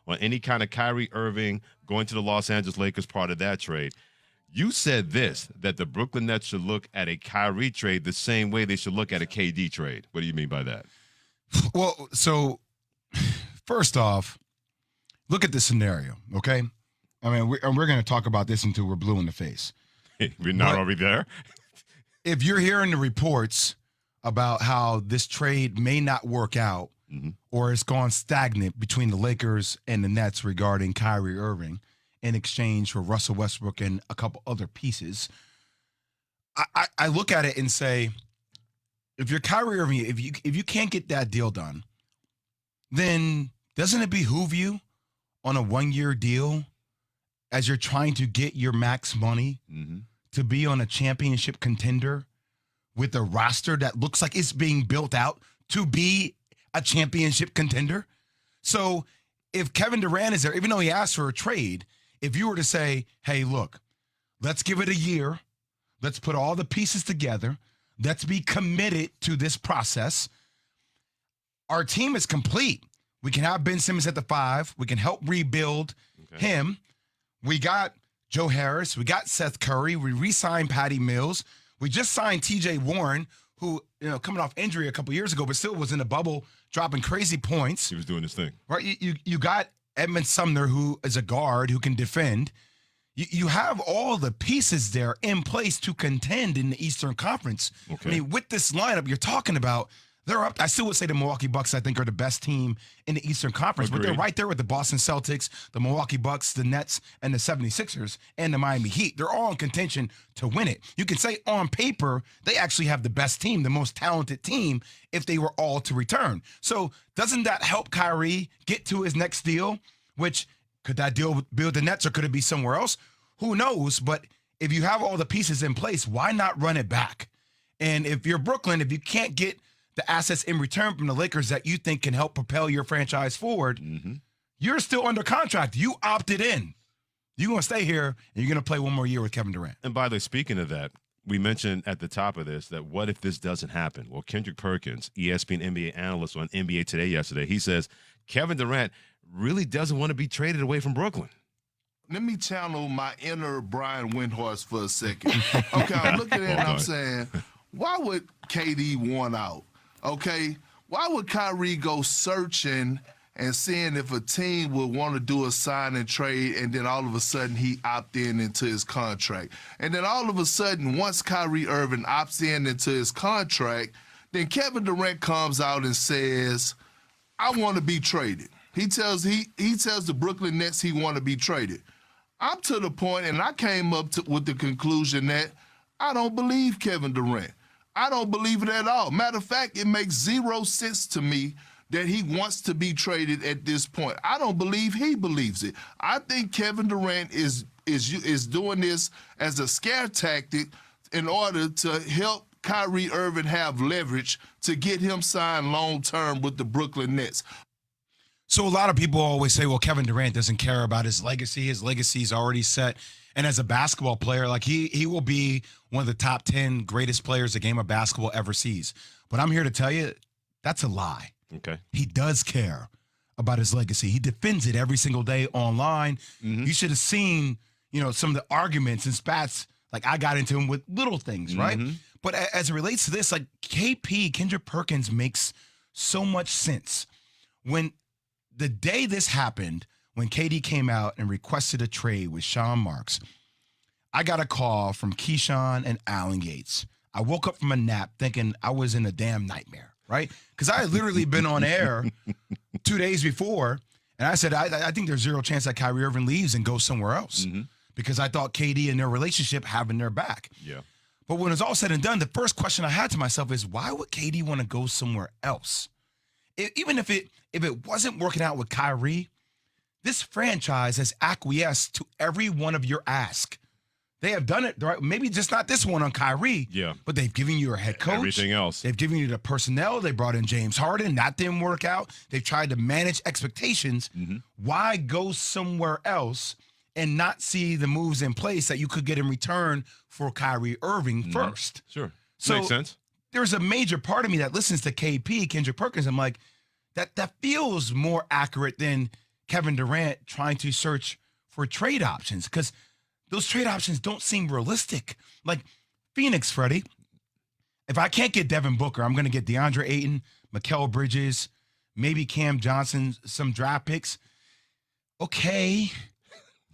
on any kind of Kyrie Irving going to the Los Angeles Lakers part of that trade. You said this, that the Brooklyn Nets should look at a Kyrie trade the same way they should look at a KD trade. What do you mean by that? Well, so first off, look at the scenario, okay? I mean, we're going to talk about this until we're blue in the face. We're not already there? If you're hearing the reports about how this trade may not work out or it's gone stagnant between the Lakers and the Nets regarding Kyrie Irving in exchange for Russell Westbrook and a couple other pieces, I look at it and say, if you're Kyrie Irving, if you can't get that deal done, then doesn't it behoove you on a 1-year deal as you're trying to get your max money to be on a championship contender with a roster that looks like it's being built out to be a championship contender? So if Kevin Durant is there, even though he asked for a trade, if you were to say, hey, look, let's give it a year. Let's put all the pieces together. Let's be committed to this process. Our team is complete. We can have Ben Simmons at the 5. We can help rebuild him. We got Joe Harris. We got Seth Curry. We re-signed Patty Mills. We just signed TJ Warren, who, coming off injury a couple years ago, but still was in the bubble, dropping crazy points. He was doing his thing. Right? You got Edmund Sumner, who is a guard who can defend. You have all the pieces there in place to contend in the Eastern Conference. Okay. I mean, with this lineup you're talking about, they're up. I still would say the Milwaukee Bucks, I think, are the best team in the Eastern Conference. Agreed. But they're right there with the Boston Celtics, the Milwaukee Bucks, the Nets, and the 76ers, and the Miami Heat. They're all in contention to win it. You can say on paper, they actually have the best team, the most talented team, if they were all to return. So doesn't that help Kyrie get to his next deal? Which, could that deal be with the Nets or could it be somewhere else? Who knows? But if you have all the pieces in place, why not run it back? And if you're Brooklyn, if you can't get the assets in return from the Lakers that you think can help propel your franchise forward, you're still under contract. You opted in. You're going to stay here, and you're going to play one more year with Kevin Durant. And by the way, speaking of that, we mentioned at the top of this that what if this doesn't happen? Well, Kendrick Perkins, ESPN NBA analyst on NBA Today yesterday, he says Kevin Durant really doesn't want to be traded away from Brooklyn. Let me channel my inner Brian Windhorst for a second. Okay, I'm looking at it and I'm saying, why would KD want out? Okay, why would Kyrie go searching and seeing if a team would want to do a sign and trade, and then all of a sudden he opt in into his contract? And then all of a sudden, once Kyrie Irving opts in into his contract, then Kevin Durant comes out and says, I want to be traded. He tells the Brooklyn Nets he want to be traded. I'm to the point, and I came up with the conclusion that I don't believe Kevin Durant. I don't believe it at all. Matter of fact, it makes 0 sense to me that he wants to be traded at this point. I don't believe he believes it. I think Kevin Durant is doing this as a scare tactic in order to help Kyrie Irving have leverage to get him signed long-term with the Brooklyn Nets. So a lot of people always say, well, Kevin Durant doesn't care about his legacy. His legacy is already set. And as a basketball player, like he will be one of the top 10 greatest players the game of basketball ever sees. But I'm here to tell you, that's a lie. Okay. He does care about his legacy. He defends it every single day online. You should have seen, some of the arguments and spats like I got into him with little things, right? But as it relates to this, like Kendrick Perkins makes so much sense. When the day this happened, when KD came out and requested a trade with Sean Marks, I got a call from Keyshawn and Alan Yates. I woke up from a nap thinking I was in a damn nightmare, right? Because I had literally been on air 2 days before, and I said, I think there's 0 chance that Kyrie Irving leaves and goes somewhere else because I thought KD and their relationship having their back. Yeah. But when it's all said and done, the first question I had to myself is, why would KD want to go somewhere else? Even if it wasn't working out with Kyrie, this franchise has acquiesced to every one of your ask. They have done it, right? Maybe just not this one on Kyrie, but they've given you a head coach. Everything else. They've given you the personnel. They brought in James Harden. That didn't work out. They've tried to manage expectations. Why go somewhere else and not see the moves in place that you could get in return for Kyrie Irving first? Sure. So makes sense. There's a major part of me that listens to KP, Kendrick Perkins. I'm like, that feels more accurate than Kevin Durant trying to search for trade options because those trade options don't seem realistic. Like Phoenix, Freddie, if I can't get Devin Booker, I'm going to get DeAndre Ayton, Mikal Bridges, maybe Cam Johnson, some draft picks. Okay.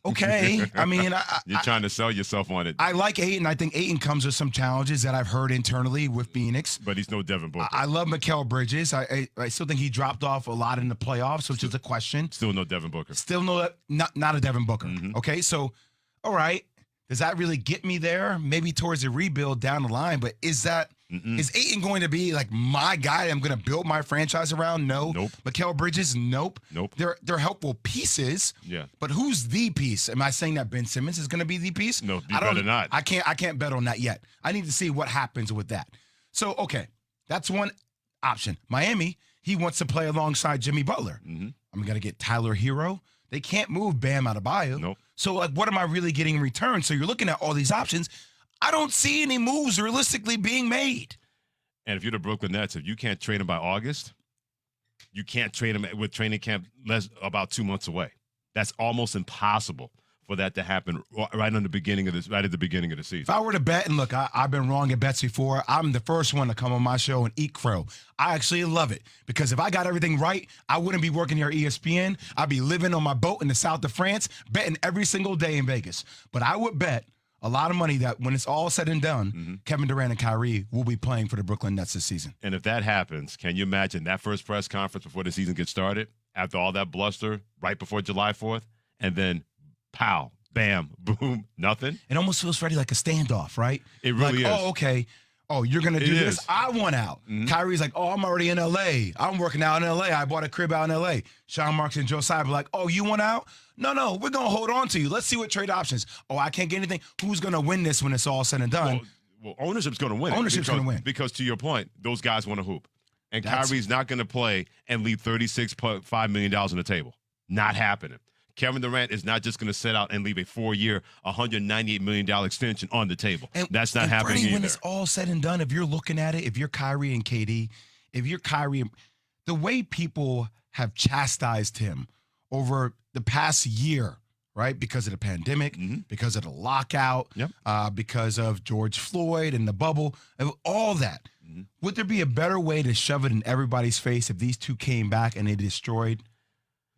I mean, You're trying to sell yourself on it. I like Ayton. I think Ayton comes with some challenges that I've heard internally with Phoenix. But he's no Devin Booker. I love Mikal Bridges. I still think he dropped off a lot in the playoffs, which is a question. Still no Devin Booker. Still not a Devin Booker. Okay, so all right. Does that really get me there? Maybe towards a rebuild down the line, but is Ayton going to be like my guy I'm going to build my franchise around? No. Nope. Mikal Bridges? Nope. They're helpful pieces. Yeah. But who's the piece? Am I saying that Ben Simmons is going to be the piece? No, you better not. I can't bet on that yet. I need to see what happens with that. So, okay, that's one option. Miami, he wants to play alongside Jimmy Butler. I'm going to get Tyler Hero. They can't move Bam Adebayo. Nope. So, like, what am I really getting in return? So you're looking at all these options. I don't see any moves realistically being made. And if you're the Brooklyn Nets, if you can't trade him by August, you can't trade him with training camp about 2 months away. That's almost impossible for that to happen right at the beginning of the season. If I were to bet, and look, I've been wrong at bets before, I'm the first one to come on my show and eat crow. I actually love it because if I got everything right, I wouldn't be working here at ESPN. I'd be living on my boat in the south of France, betting every single day in Vegas. But I would bet a lot of money that when it's all said and done, Kevin Durant and Kyrie will be playing for the Brooklyn Nets this season. And if that happens, can you imagine that first press conference before the season gets started, after all that bluster, right before July 4th, and then pow, bam, boom, nothing? It almost feels, Freddie, like a standoff, right? It really like, is. Oh, okay. Oh, you're going to do this? Is. I want out. Kyrie's like, oh, I'm already in L.A. I'm working out in L.A. I bought a crib out in L.A. Sean Marks and Josiah be like, oh, you want out? No, we're going to hold on to you. Let's see what trade options. Oh, I can't get anything. Who's going to win this when it's all said and done? Well, ownership's going to win. Ownership's going to win. Because to your point, those guys want to hoop. And Kyrie's not going to play and leave $36.5 million on the table. Not happening. Kevin Durant is not just going to sit out and leave a 4-year, $198 million extension on the table. That's not happening Freddie, either. When it's all said and done, if you're looking at it, if you're Kyrie and KD, the way people have chastised him over the past year, right? Because of the pandemic, because of the lockout, because of George Floyd and the bubble, all that. Would there be a better way to shove it in everybody's face if these two came back and they destroyed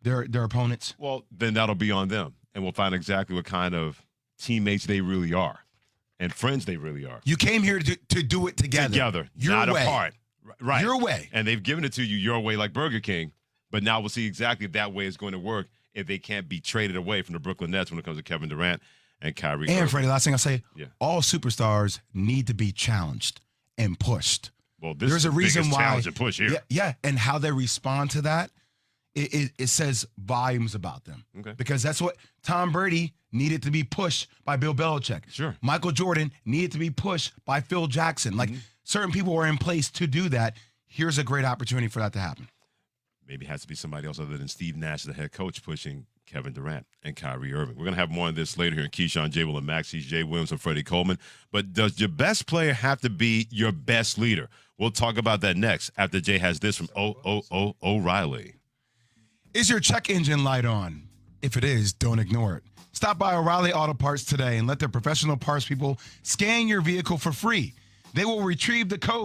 their opponents? Well, then that'll be on them, and we'll find exactly what kind of teammates they really are and friends they really are. You came here to do it together. Your not way. apart. Right. Your way. And they've given it to you your way like Burger King, but now we'll see exactly if that way is going to work if they can't be traded away from the Brooklyn Nets when it comes to Kevin Durant and Kyrie Irving. And Freddie, last thing I'll say, all superstars need to be challenged and pushed. Well, this There's is a the reason biggest why challenge and push here. Yeah, and how they respond to that, it says volumes about them. Okay. Because that's what Tom Brady needed to be pushed by Bill Belichick. Sure. Michael Jordan needed to be pushed by Phil Jackson. Like certain people were in place to do that. Here's a great opportunity for that to happen. Maybe it has to be somebody else other than Steve Nash, the head coach, pushing Kevin Durant and Kyrie Irving. We're going to have more on this later here in Keyshawn, J. Will, and Max. He's Jay Williams and Freddie Coleman. But does your best player have to be your best leader? We'll talk about that next after Jay has this from O'Reilly. Is your check engine light on? If it is, don't ignore it. Stop by O'Reilly Auto Parts today and let their professional parts people scan your vehicle for free. They will retrieve the code